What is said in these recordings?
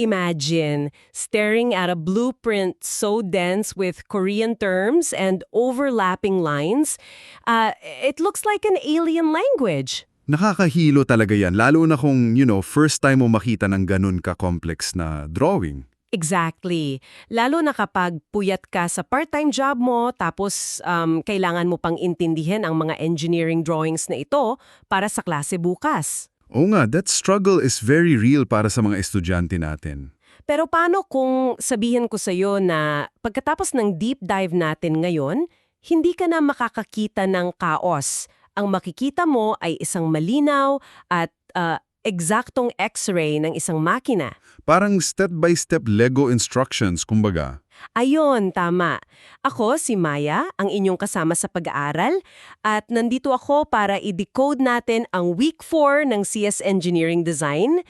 Imagine staring at a blueprint so dense with Korean terms and overlapping lines. It looks like an alien language. Nakakahilo talaga yan, lalo na kung, first time mo makita ng ganun ka-complex na drawing. Exactly. Lalo na kapag puyat ka sa part-time job mo tapos kailangan mo pang intindihin ang mga engineering drawings na ito para sa klase bukas. Oo nga, that struggle is very real para sa mga estudyante natin. Pero paano kung sabihin ko sa'yo na pagkatapos ng deep dive natin ngayon, hindi ka na makakakita ng chaos? Ang makikita mo ay isang malinaw at eksaktong x-ray ng isang makina. Parang step-by-step Lego instructions, kumbaga. Ayon, tama. Ako, si Maya, ang inyong kasama sa pag-aaral, at nandito ako para i-decode natin ang Week 4 ng CS Engineering Design,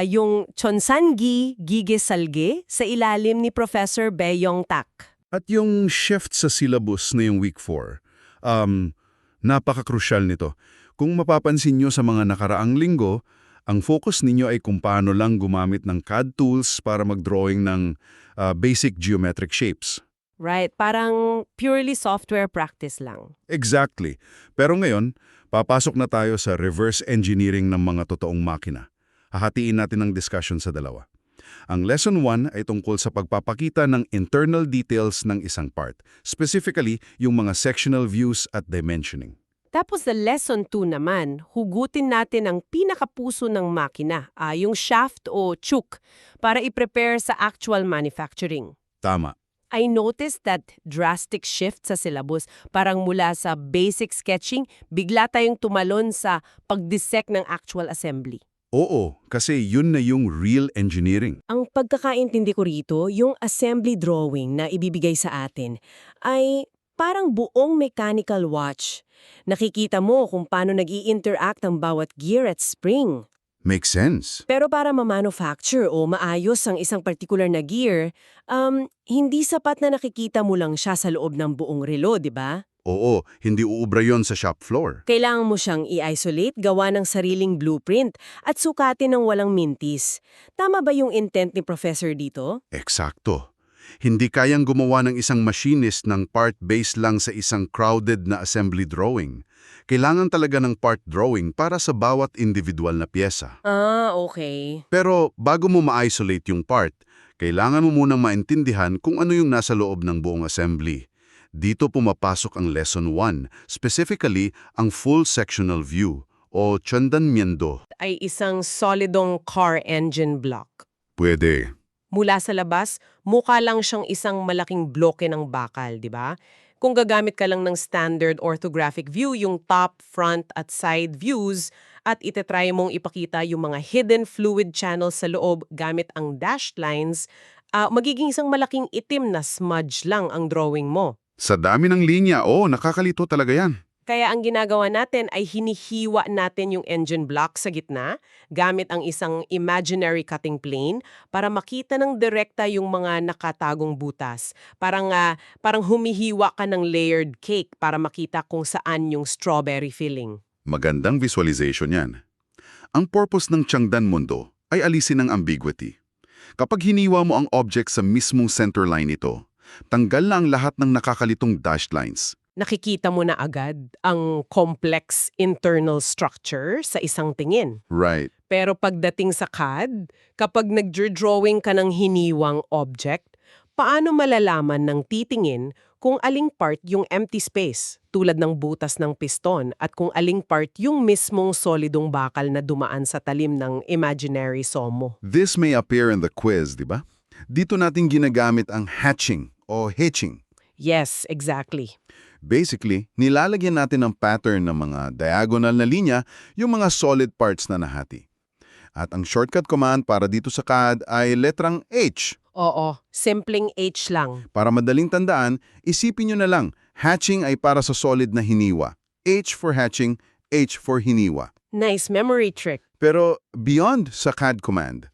yung Chonsangi Gige Salge sa ilalim ni Professor Baeyong Tak. At yung shift sa syllabus na yung Week 4, napaka-crucial nito. Kung mapapansin nyo sa mga nakaraang linggo, ang focus ninyo ay kung paano lang gumamit ng CAD tools para mag-drawing ng basic geometric shapes. Right, parang purely software practice lang. Exactly. Pero ngayon, papasok na tayo sa reverse engineering ng mga totoong makina. Hahatiin natin ang discussion sa dalawa. Ang Lesson 1 ay tungkol sa pagpapakita ng internal details ng isang part, specifically yung mga sectional views at dimensioning. Tapos sa Lesson 2 naman, hugutin natin ang pinakapuso ng makina, yung shaft o chook, para i-prepare sa actual manufacturing. Tama. I noticed that drastic shift sa syllabus. Parang mula sa basic sketching, bigla tayong tumalon sa pag-dissect ng actual assembly. Oo, kasi yun na yung real engineering. Ang pagkakaintindi ko rito, yung assembly drawing na ibibigay sa atin ay parang buong mechanical watch. Nakikita mo kung paano nag-i-interact ang bawat gear at spring. Makes sense. Pero para ma-manufacture o maayos ang isang particular na gear, hindi sapat na nakikita mo lang siya sa loob ng buong relo, di ba? Oo, hindi uubra yon sa shop floor. Kailangan mo siyang i-isolate, gawa ng sariling blueprint, at sukatin ng walang mintis. Tama ba yung intent ni Professor dito? Eksakto. Hindi kayang gumawa ng isang machinist ng part based lang sa isang crowded na assembly drawing. Kailangan talaga ng part drawing para sa bawat individual na pyesa. Okay. Pero bago mo ma-isolate yung part, kailangan mo munang maintindihan kung ano yung nasa loob ng buong assembly. Dito pumapasok ang Lesson 1, specifically ang full sectional view o chandanmyeondo. Ay isang solidong car engine block. Pwede. Mula sa labas, mukha lang siyang isang malaking bloke ng bakal, di ba? Kung gagamit ka lang ng standard orthographic view, yung top, front at side views, at itetry mong ipakita yung mga hidden fluid channels sa loob gamit ang dashed lines, magiging isang malaking itim na smudge lang ang drawing mo. Sa dami ng linya, nakakalito talaga yan. Kaya ang ginagawa natin ay hinihiwa natin yung engine block sa gitna gamit ang isang imaginary cutting plane para makita ng direkta yung mga nakatagong butas. Parang humihiwa ka ng layered cake para makita kung saan yung strawberry filling. Magandang visualization yan. Ang purpose ng Changdan-mundo ay alisin ang ambiguity. Kapag hiniwa mo ang object sa mismong center line nito, tanggal na ang lahat ng nakakalitong dashed lines. Nakikita mo na agad ang complex internal structure sa isang tingin. Right. Pero pagdating sa CAD, kapag nag-drawing ka ng hiniwang object, paano malalaman ng titingin kung aling part yung empty space, tulad ng butas ng piston, at kung aling part yung mismong solidong bakal na dumaan sa talim ng imaginary saw mo? This may appear in the quiz, di ba? Dito natin ginagamit ang hatching o hitching. Yes, exactly. Basically, nilalagyan natin ng pattern ng mga diagonal na linya yung mga solid parts na nahati. At ang shortcut command para dito sa CAD ay letrang H. Oo, simpleng H lang. Para madaling tandaan, isipin nyo na lang, hatching ay para sa solid na hiniwa. H for hatching, H for hiniwa. Nice memory trick. Pero beyond sa CAD command,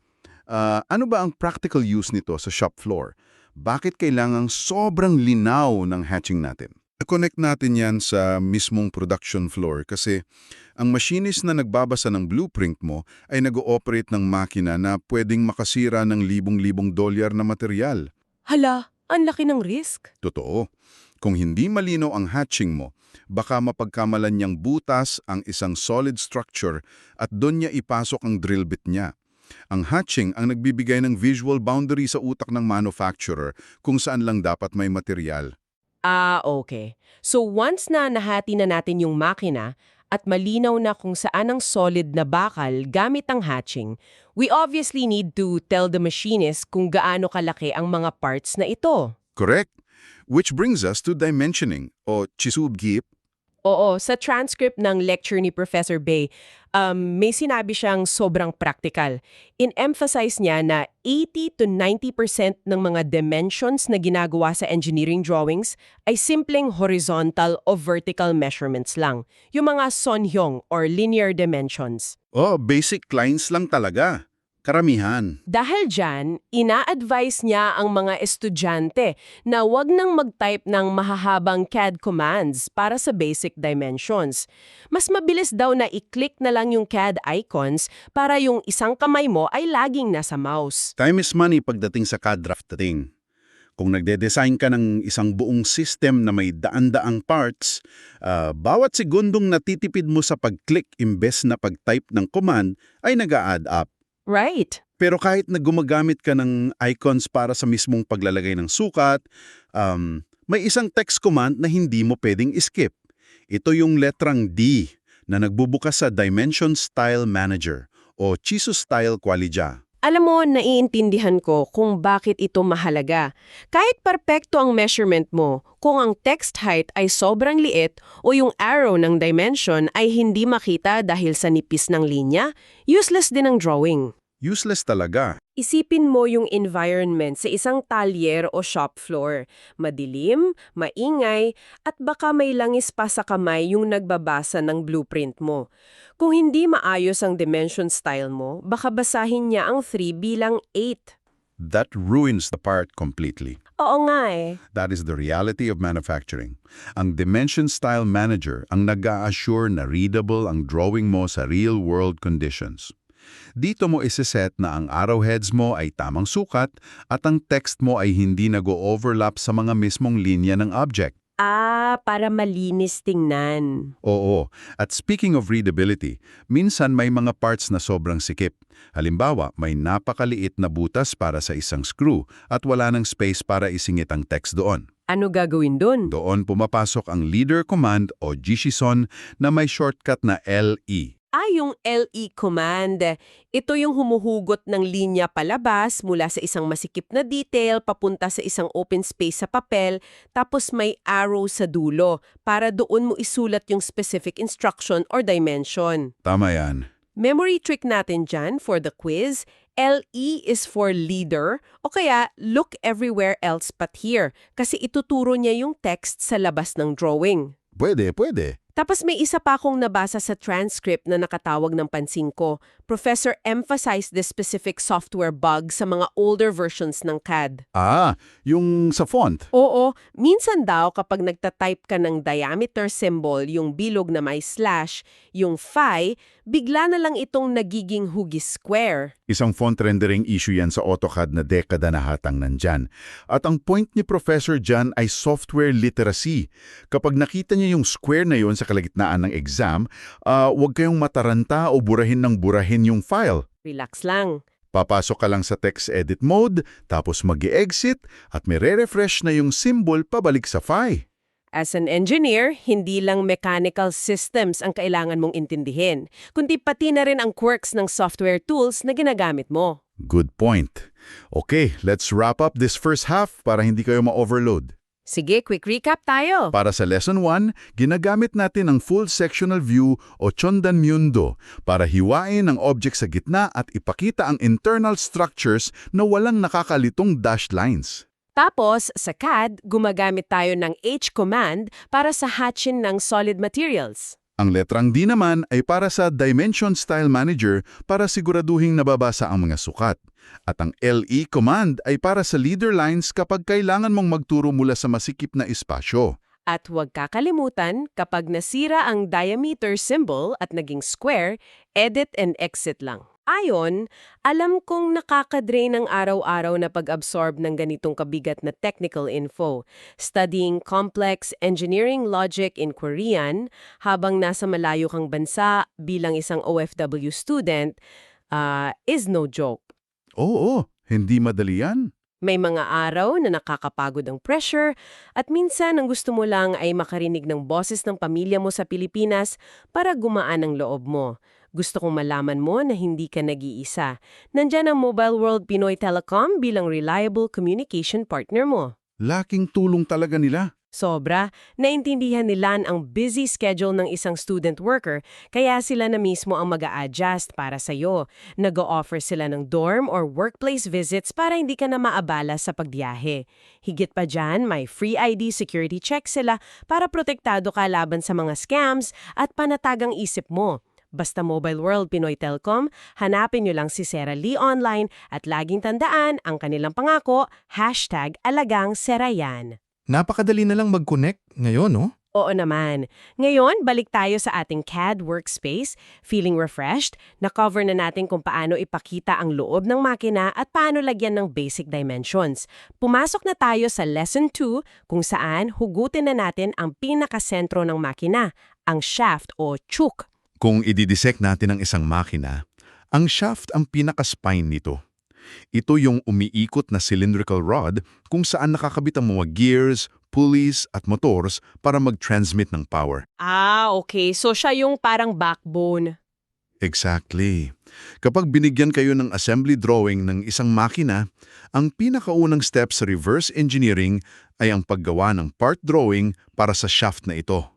ano ba ang practical use nito sa shop floor? Bakit kailangang sobrang linaw ng hatching natin? Connect natin yan sa mismong production floor kasi ang machinist na nagbabasa ng blueprint mo ay nag-ooperate ng makina na pwedeng makasira ng libong-libong dolyar na material. Hala, ang laki ng risk. Totoo. Kung hindi malinaw ang hatching mo, baka mapagkamalan niyang butas ang isang solid structure at doon niya ipasok ang drill bit niya. Ang hatching ang nagbibigay ng visual boundary sa utak ng manufacturer kung saan lang dapat may material. Ah, okay. So once na nahati na natin yung makina at malinaw na kung saan ang solid na bakal gamit ang hatching, we obviously need to tell the machinist kung gaano kalaki ang mga parts na ito. Correct? Which brings us to dimensioning o chisubgip. Oo, sa transcript ng lecture ni Professor Bay, may sinabi siyang sobrang practical. In-emphasize niya na 80 to 90% ng mga dimensions na ginagawa sa engineering drawings ay simpleng horizontal o vertical measurements lang. Yung mga sonhyong or linear dimensions. Oh, basic lines lang talaga. Karamihan. Dahil dyan, ina-advise niya ang mga estudyante na wag nang mag-type ng mahahabang CAD commands para sa basic dimensions. Mas mabilis daw na i-click na lang yung CAD icons para yung isang kamay mo ay laging nasa mouse. Time is money pagdating sa CAD drafting. Kung nagde-design ka ng isang buong system na may daan-daang parts, bawat segundong natitipid mo sa pag-click imbes na pag-type ng command ay nag-a-add up. Right. Pero kahit na gumagamit ka ng icons para sa mismong paglalagay ng sukat, may isang text command na hindi mo pwedeng skip. Ito yung letrang D na nagbubukas sa Dimension Style Manager o Chisu Style Qualija. Alam mo, naiintindihan ko kung bakit ito mahalaga. Kahit perpekto ang measurement mo, kung ang text height ay sobrang liit o yung arrow ng dimension ay hindi makita dahil sa nipis ng linya, useless din ang drawing. Useless talaga. Isipin mo yung environment sa isang talyer o shop floor. Madilim, maingay, at baka may langis pa sa kamay yung nagbabasa ng blueprint mo. Kung hindi maayos ang dimension style mo, baka basahin niya ang 3 bilang 8. That ruins the part completely. Oo nga eh. That is the reality of manufacturing. Ang Dimension Style Manager ang nag-a-assure na readable ang drawing mo sa real-world conditions. Dito mo isiset na ang arrowheads mo ay tamang sukat at ang text mo ay hindi nag-o-overlap sa mga mismong linya ng object. Ah, para malinis tingnan. Oo. At speaking of readability, minsan may mga parts na sobrang sikip. Halimbawa, may napakaliit na butas para sa isang screw at wala ng space para isingit ang text doon. Ano gagawin dun? Doon pumapasok ang leader command o Jishison na may shortcut na LE. Yung LE command. Ito yung humuhugot ng linya palabas mula sa isang masikip na detail papunta sa isang open space sa papel, tapos may arrow sa dulo para doon mo isulat yung specific instruction or dimension. Tama yan. Memory trick natin dyan for the quiz, LE is for leader o kaya look everywhere else but here kasi ituturo niya yung text sa labas ng drawing. Pwede, pwede. Tapos may isa pa akong nabasa sa transcript na nakatawag ng pansin ko. Professor emphasized the specific software bug sa mga older versions ng CAD. Yung sa font. Oo, minsan daw kapag nagtatype ka ng diameter symbol, yung bilog na may slash, yung phi, bigla na lang itong nagiging hugis square. Isang font rendering issue yan sa AutoCAD na dekada na hatang nandyan. At ang point ni Professor Jan ay software literacy. Kapag nakita niya yung square na yon sa kalagitnaan ng exam, huwag kayong mataranta o burahin ng burahin yung file. Relax lang. Papasok ka lang sa text edit mode, tapos mag-e-exit at may re-refresh na yung symbol pabalik sa phi. As an engineer, hindi lang mechanical systems ang kailangan mong intindihin, kundi pati na rin ang quirks ng software tools na ginagamit mo. Good point. Okay, let's wrap up this first half para hindi kayo ma-overload. Sige, quick recap tayo. Para sa Lesson 1, ginagamit natin ang full sectional view o Chondan Mundo para hiwain ang object sa gitna at ipakita ang internal structures na walang nakakalitong dashed lines. Tapos, sa CAD, gumagamit tayo ng H command para sa hatching ng solid materials. Ang letrang D naman ay para sa Dimension Style Manager para siguraduhing nababasa ang mga sukat. At ang LE command ay para sa leader lines kapag kailangan mong magturo mula sa masikip na espasyo. At huwag kakalimutan, kapag nasira ang diameter symbol at naging square, edit and exit lang. Ayon, alam kong nakakadrain ng araw-araw na pag-absorb ng ganitong kabigat na technical info. Studying complex engineering logic in Korean habang nasa malayo kang bansa bilang isang OFW student is no joke. Oo, hindi madali yan. May mga araw na nakakapagod ang pressure at minsan ang gusto mo lang ay makarinig ng boses ng pamilya mo sa Pilipinas para gumaan ang loob mo. Gusto kong malaman mo na hindi ka nag-iisa. Nandyan ang Mobile World Pinoy Telecom bilang reliable communication partner mo. Laking tulong talaga nila. Sobra, naintindihan nila ang busy schedule ng isang student worker, kaya sila na mismo ang mag-a-adjust para sa'yo. Nag-o-offer sila ng dorm or workplace visits para hindi ka na maabala sa pagbiyahe. Higit pa dyan, may free ID security check sila para protektado ka laban sa mga scams at panatagang isip mo. Basta Mobile World Pinoy Telecom, hanapin nyo lang si Sarah Lee online at laging tandaan ang kanilang pangako, #AlaganGSerayan. Napakadali na lang mag-connect ngayon, no? Oo naman. Ngayon, balik tayo sa ating CAD workspace. Feeling refreshed? Na-cover na natin kung paano ipakita ang loob ng makina at paano lagyan ng basic dimensions. Pumasok na tayo sa Lesson 2 kung saan hugutin na natin ang pinakasentro ng makina, ang shaft o choke. Kung ididissect natin ang isang makina, ang shaft ang pinaka-spine nito. Ito yung umiikot na cylindrical rod kung saan nakakabit ang mga gears, pulleys at motors para mag-transmit ng power. Okay. So siya yung parang backbone. Exactly. Kapag binigyan kayo ng assembly drawing ng isang makina, ang pinakaunang step sa reverse engineering ay ang paggawa ng part drawing para sa shaft na ito.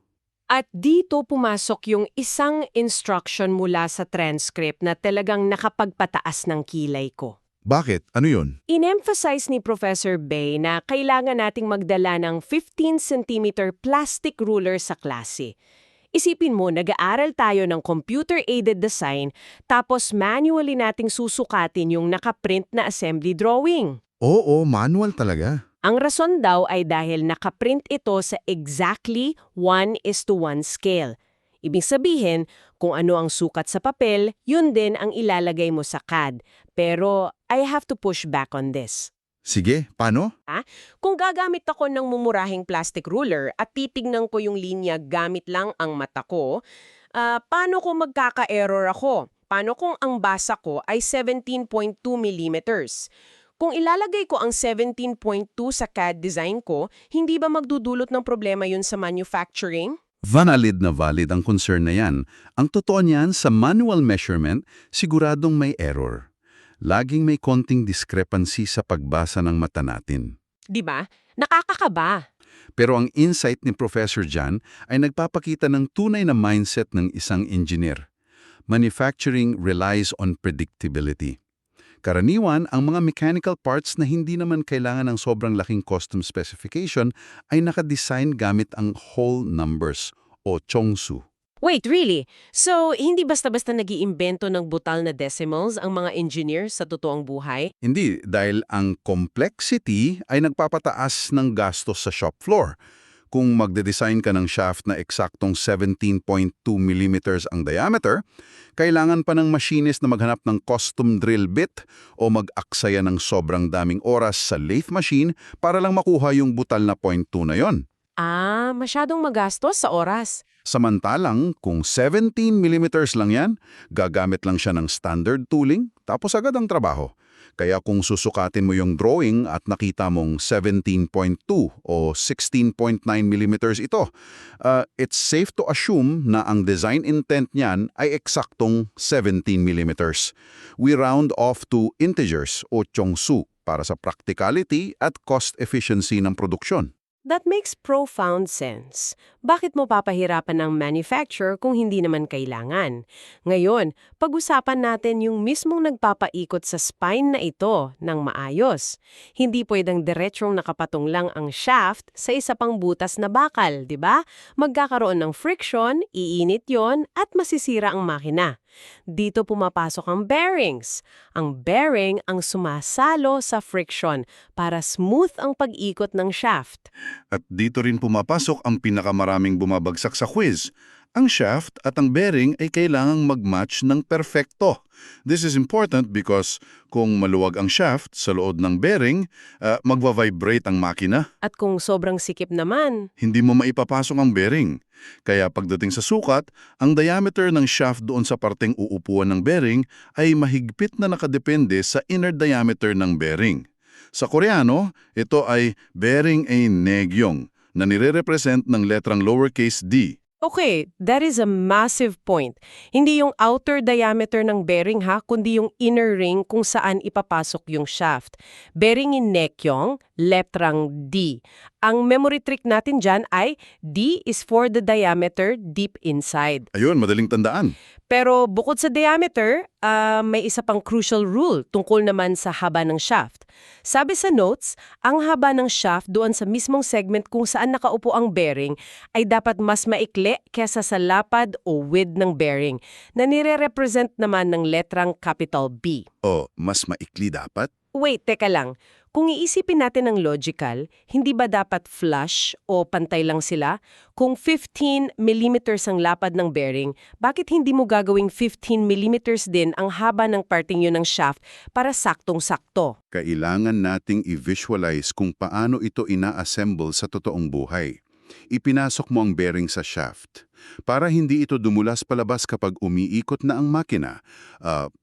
At dito pumasok yung isang instruction mula sa transcript na talagang nakapagpataas ng kilay ko. Bakit? Ano yun? In-emphasize ni Professor Bay na kailangan nating magdala ng 15 cm plastic ruler sa klase. Isipin mo, nag-aaral tayo ng computer-aided design tapos manually nating susukatin yung nakaprint na assembly drawing. Oo, manual talaga. Ang rason daw ay dahil nakaprint ito sa exactly 1:1 scale. Ibig sabihin, kung ano ang sukat sa papel, yun din ang ilalagay mo sa CAD. Pero I have to push back on this. Sige, paano? Kung gagamit ako ng mumurahing plastic ruler at titignan ko yung linya gamit lang ang mata ko, paano kung magkaka-error ako? Paano kung ang basa ko ay 17.2 millimeters? Kung ilalagay ko ang 17.2 sa CAD design ko, hindi ba magdudulot ng problema yun sa manufacturing? Valid na valid ang concern na yan. Ang totoo niyan, sa manual measurement, siguradong may error. Laging may konting discrepancy sa pagbasa ng mata natin. Di ba? Nakakakaba. Pero ang insight ni Professor Jan ay nagpapakita ng tunay na mindset ng isang engineer. Manufacturing relies on predictability. Karaniwan, ang mga mechanical parts na hindi naman kailangan ng sobrang laking custom specification ay nakadesign gamit ang whole numbers o chongsu. Wait, really? So, hindi basta-basta nag-iimbento ng butal na decimals ang mga engineers sa totoong buhay? Hindi, dahil ang complexity ay nagpapataas ng gastos sa shop floor. Kung magde-design ka ng shaft na eksaktong 17.2 mm ang diameter, kailangan pa ng machinist na maghanap ng custom drill bit o mag-aksaya ng sobrang daming oras sa lathe machine para lang makuha yung butal na 0.2 na yon. Masyadong magastos sa oras. Samantalang, kung 17 mm lang yan, gagamit lang siya ng standard tooling, tapos agad ang trabaho. Kaya kung susukatin mo yung drawing at nakita mong 17.2 o 16.9 mm ito, it's safe to assume na ang design intent niyan ay eksaktong 17 mm. We round off to integers o chongsu para sa practicality at cost efficiency ng produksyon. That makes profound sense. Bakit mo papahirapan ng manufacturer kung hindi naman kailangan? Ngayon, pag-usapan natin yung mismong nagpapaikot sa spine na ito ng maayos. Hindi pwedeng diretsong nakapatong lang ang shaft sa isa pang butas na bakal, di ba? Magkakaroon ng friction, iinit yon at masisira ang makina. Dito pumapasok ang bearings. Ang bearing ang sumasalo sa friction para smooth ang pag-ikot ng shaft. At dito rin pumapasok ang pinakamaraming bumabagsak sa quiz. Ang shaft at ang bearing ay kailangang mag-match ng perfecto. This is important because kung maluwag ang shaft sa loob ng bearing, magva-vibrate ang makina. At kung sobrang sikip naman, Hindi mo maipapasok ang bearing. Kaya pagdating sa sukat, ang diameter ng shaft doon sa parteng uupuan ng bearing ay mahigpit na nakadepende sa inner diameter ng bearing. Sa Koreano, ito ay bearing ay negyong na nire-represent ng letrang lowercase d. okay, that is a massive point. Hindi yung outer diameter ng bearing ha, kundi yung inner ring kung saan ipapasok yung shaft. Bearing in nekyong, letrang D. Ang memory trick natin dyan ay D is for the diameter deep inside. Ayun, madaling tandaan. Pero bukod sa diameter, may isa pang crucial rule tungkol naman sa haba ng shaft. Sabi sa notes, ang haba ng shaft doon sa mismong segment kung saan nakaupo ang bearing ay dapat mas maikli kesa sa lapad o width ng bearing na nire-represent naman ng letrang capital B. O, mas maikli dapat? Wait, teka lang. Kung iisipin natin ng logical, hindi ba dapat flush o pantay lang sila? Kung 15 millimeters ang lapad ng bearing, bakit hindi mo gagawing 15 millimeters din ang haba ng parting yun ng shaft para saktong-sakto? Kailangan nating i-visualize kung paano ito ina-assemble sa totoong buhay. Ipinasok mo ang bearing sa shaft. Para hindi ito dumulas palabas kapag umiikot na ang makina,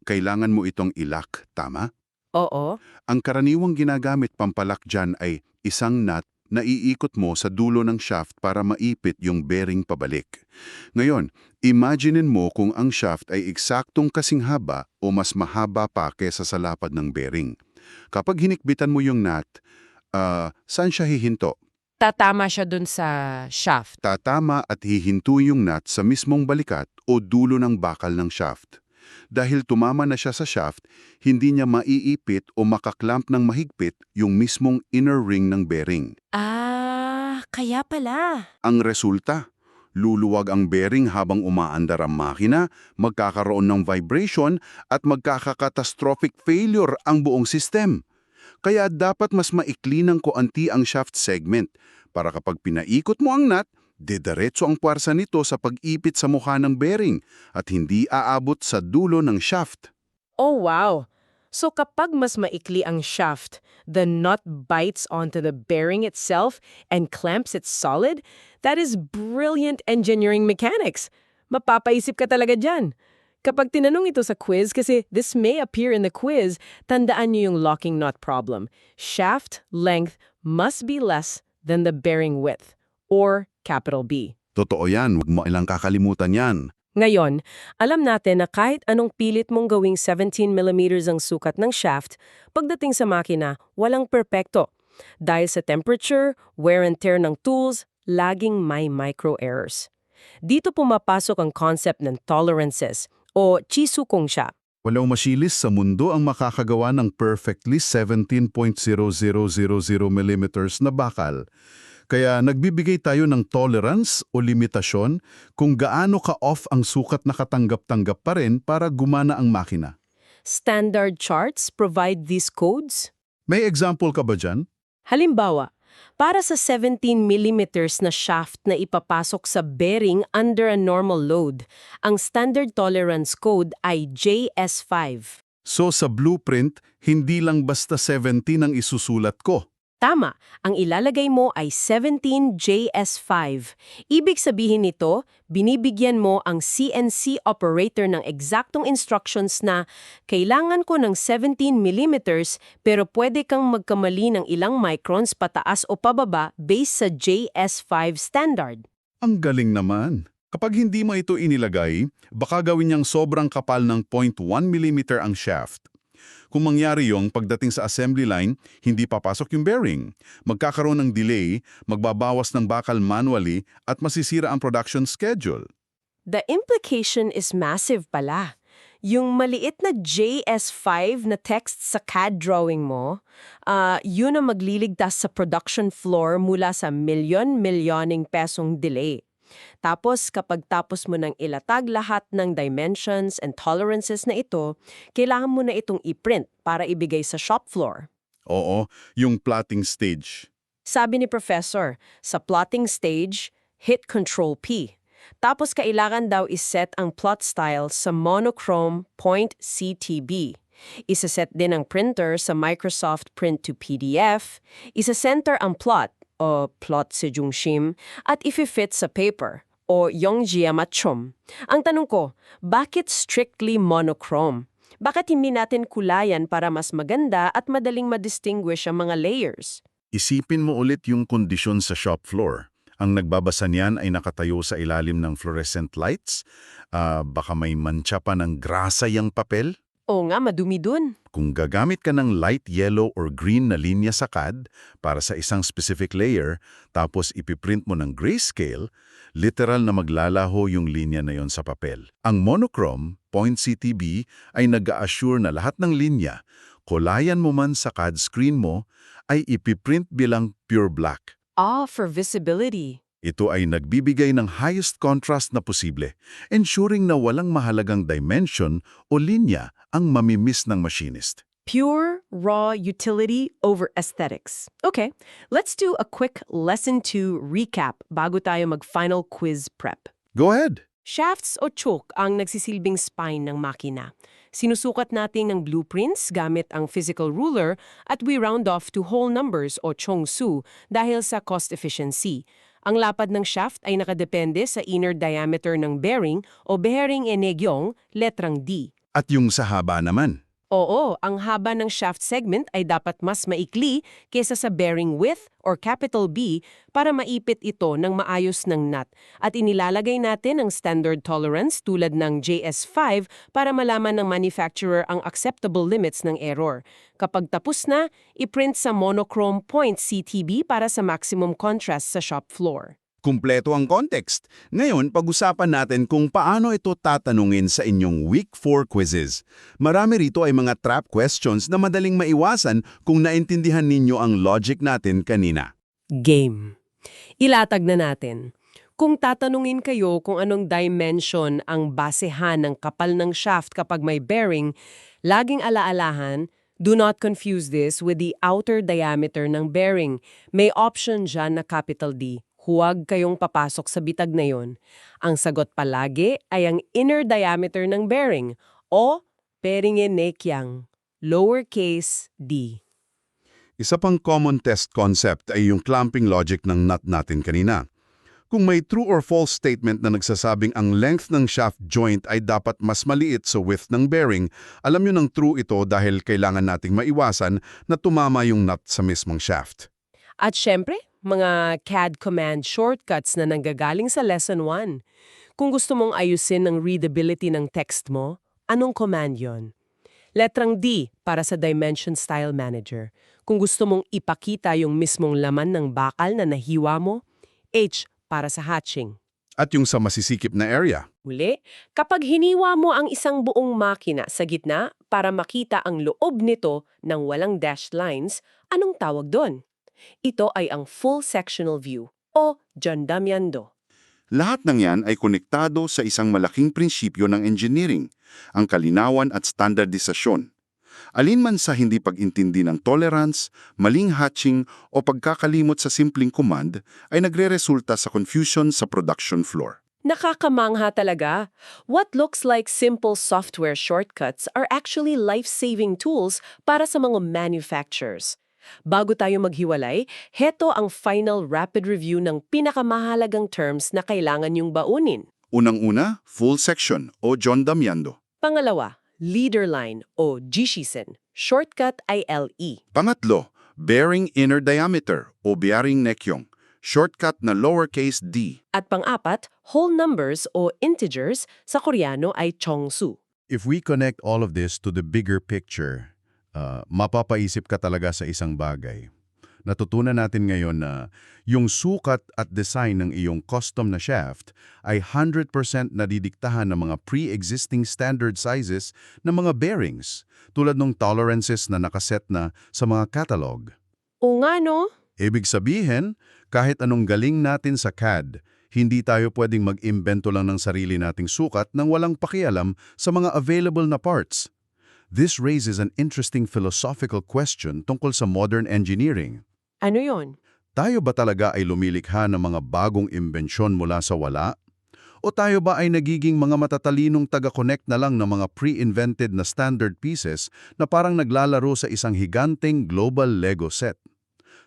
kailangan mo itong ilak, tama? Oo. Ang karaniwang ginagamit pampalak dyan ay isang nut na iikot mo sa dulo ng shaft para maipit yung bearing pabalik. Ngayon, imaginein mo kung ang shaft ay eksaktong kasing haba o mas mahaba pa kesa sa lapad ng bearing. Kapag hinikbitan mo yung nut, saan siya hihinto? Tatama siya dun sa shaft. Tatama at hihinto yung nut sa mismong balikat o dulo ng bakal ng shaft. Dahil tumama na siya sa shaft, hindi niya maiipit o makaklamp ng mahigpit yung mismong inner ring ng bearing. Kaya pala. Ang resulta, luluwag ang bearing habang umaandar ang makina, magkakaroon ng vibration at magkakakatastrophic failure ang buong system. Kaya dapat mas maikli ng kuanti ang shaft segment para kapag pinaikot mo ang nut, didiretso ang puwersa nito sa pag-ipit sa mukha ng bearing at hindi aabot sa dulo ng shaft. Oh wow! So kapag mas maikli ang shaft, the nut bites onto the bearing itself and clamps it solid? That is brilliant engineering mechanics. Mapapaisip ka talaga dyan. Kapag tinanong ito sa quiz, kasi this may appear in the quiz, tandaan niyo yung locking nut problem. Shaft length must be less than the bearing width, or capital B. Totoo yan, huwag mo ilang kakalimutan yan. Ngayon, alam natin na kahit anong pilit mong gawing 17mm ang sukat ng shaft, pagdating sa makina, walang perpekto. Dahil sa temperature, wear and tear ng tools, laging may micro-errors. Dito pumapasok ang concept ng tolerances, o chisukong siya. Walang masilis sa mundo ang makakagawa ng perfectly 17.0000 mm na bakal. Kaya nagbibigay tayo ng tolerance o limitasyon kung gaano ka-off ang sukat na katanggap-tanggap pa rin para gumana ang makina. Standard charts provide these codes. May example ka ba dyan? Halimbawa, para sa 17mm na shaft na ipapasok sa bearing under a normal load, ang standard tolerance code ay JS5. So sa blueprint, hindi lang basta 17 ang isusulat ko. Tama, ang ilalagay mo ay 17JS5. Ibig sabihin nito, binibigyan mo ang CNC operator ng eksaktong instructions na kailangan ko ng 17mm pero pwede kang magkamali ng ilang microns pataas o pababa based sa JS5 standard. Ang galing naman. Kapag hindi mo ito inilagay, baka gawin niyang sobrang kapal ng 0.1 mm ang shaft. Kung mangyari yung pagdating sa assembly line, hindi papasok yung bearing. Magkakaroon ng delay, magbabawas ng bakal manually, at masisira ang production schedule. The implication is massive pala. Yung maliit na JS5 na text sa CAD drawing mo, yun ang magliligtas sa production floor mula sa milyon-milyoning pesong delay. Tapos kapag tapos mo ng ilatag lahat ng dimensions and tolerances na ito, kailangan mo na itong i-print para ibigay sa shop floor. Oo, yung plotting stage. Sabi ni Professor, sa plotting stage, hit Control P. Tapos kailangan daw iset ang plot style sa monochrome .ctb. Isa-set din ang printer sa Microsoft Print to PDF, isa-center ang plot o plot si Jungshim at ifi-fit sa paper o Yongjia Machom. Ang tanong ko, bakit strictly monochrome? Bakit hindi natin kulayan para mas maganda at madaling ma-distinguish ang mga layers? Isipin mo ulit yung kondisyon sa shop floor. Ang nagbabasa niyan ay nakatayo sa ilalim ng fluorescent lights. Baka may mantsa pa ng grasa yung papel. Oo nga, madumi dun. Kung gagamit ka ng light yellow or green na linya sa CAD para sa isang specific layer, tapos ipiprint mo ng grayscale, literal na maglalaho yung linya na yon sa papel. Ang monochrome, .ctb, ay nag-a-assure na lahat ng linya, kulayan mo man sa CAD screen mo, ay ipiprint bilang pure black. For visibility. Ito ay nagbibigay ng highest contrast na posible, ensuring na walang mahalagang dimension o linya ang mamimiss ng machinist. Pure, raw utility over aesthetics. Okay, let's do a quick Lesson 2 recap bago tayo mag-final quiz prep. Go ahead! Shafts o choke ang nagsisilbing spine ng makina. Sinusukat natin ng blueprints gamit ang physical ruler at we round off to whole numbers o chongsu dahil sa cost efficiency. Ang lapad ng shaft ay nakadepende sa inner diameter ng bearing o bearing enegyong, letrang D. At yung sa haba naman. Oo, ang haba ng shaft segment ay dapat mas maikli kesa sa bearing width or capital B para maipit ito ng maayos ng nut. At inilalagay natin ang standard tolerance tulad ng JS5 para malaman ng manufacturer ang acceptable limits ng error. Kapag tapos na, iprint sa monochrome .ctb para sa maximum contrast sa shop floor. Kumpleto ang context. Ngayon, pag-usapan natin kung paano ito tatanungin sa inyong Week 4 quizzes. Marami rito ay mga trap questions na madaling maiwasan kung naintindihan ninyo ang logic natin kanina. Game. Ilatag na natin. Kung tatanungin kayo kung anong dimension ang basehan ng kapal ng shaft kapag may bearing, laging alaalahan, do not confuse this with the outer diameter ng bearing. May option dyan na capital D. Huwag kayong papasok sa bitag na yon. Ang sagot palagi ay ang inner diameter ng bearing o peringenekyang, lowercase d. Isa pang common test concept ay yung clamping logic ng nut natin kanina. Kung may true or false statement na nagsasabing ang length ng shaft joint ay dapat mas maliit sa width ng bearing, alam nyo ng true ito dahil kailangan nating maiwasan na tumama yung nut sa mismong shaft. At syempre, mga CAD command shortcuts na nanggagaling sa Lesson 1. Kung gusto mong ayusin ang readability ng text mo, anong command yon? Letrang D para sa Dimension Style Manager. Kung gusto mong ipakita yung mismong laman ng bakal na nahiwa mo, H para sa hatching. At yung sa masisikip na area. Uli, kapag hiniwa mo ang isang buong makina sa gitna para makita ang loob nito ng walang dashed lines, anong tawag doon? Ito ay ang full sectional view o jandamiando. Lahat ng yan ay konektado sa isang malaking prinsipyo ng engineering, ang kalinawan at standardisasyon. Alinman sa hindi pag-intindi ng tolerance, maling hatching o pagkakalimot sa simpleng command ay nagre-resulta sa confusion sa production floor. Nakakamangha talaga. What looks like simple software shortcuts are actually life-saving tools para sa mga manufacturers. Bago tayo maghiwalay, heto ang final rapid review ng pinakamahalagang terms na kailangan yung baunin. Unang-una, full section o jondamiando. Pangalawa, leader line o Jishisen, shortcut ay LE. Pangatlo, bearing inner diameter o bearing nekyong, shortcut na lowercase d. At pang-apat, whole numbers o integers sa Koreano ay chongsu. If we connect all of this to the bigger picture, mapapaisip ka talaga sa isang bagay. Natutunan natin ngayon na yung sukat at design ng iyong custom na shaft ay 100% nadidiktahan ng mga pre-existing standard sizes ng mga bearings, tulad ng tolerances na nakaset na sa mga catalog. O nga no? Ibig sabihin, kahit anong galing natin sa CAD, Hindi tayo pwedeng mag-imbento lang ng sarili nating sukat nang walang pakialam sa mga available na parts. This raises an interesting philosophical question tungkol sa modern engineering. Ano yon? Tayo ba talaga ay lumilikha ng mga bagong imbensyon mula sa wala? O tayo ba ay nagiging mga matatalinong taga-connect na lang ng mga pre-invented na standard pieces na parang naglalaro sa isang higanteng global Lego set?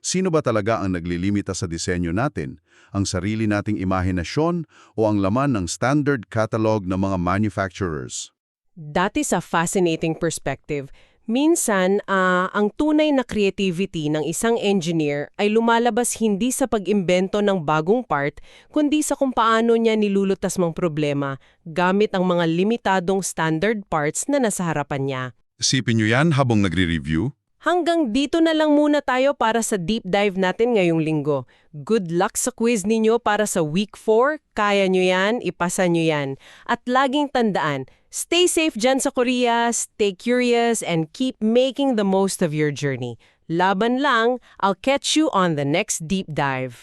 Sino ba talaga ang naglilimita sa disenyo natin? Ang sarili nating imahinasyon o ang laman ng standard catalog ng mga manufacturers? That is a fascinating perspective. Minsan, ang tunay na creativity ng isang engineer ay lumalabas hindi sa pag-imbento ng bagong part, kundi sa kung paano niya nilulutas mang problema gamit ang mga limitadong standard parts na nasa harapan niya. Sipin nyo yan habang nagre-review? Hanggang dito na lang muna tayo para sa deep dive natin ngayong linggo. Good luck sa quiz ninyo para sa week 4. Kaya nyo yan, ipasa nyo yan. At laging tandaan, stay safe dyan sa Korea, stay curious, and keep making the most of your journey. Laban lang, I'll catch you on the next deep dive.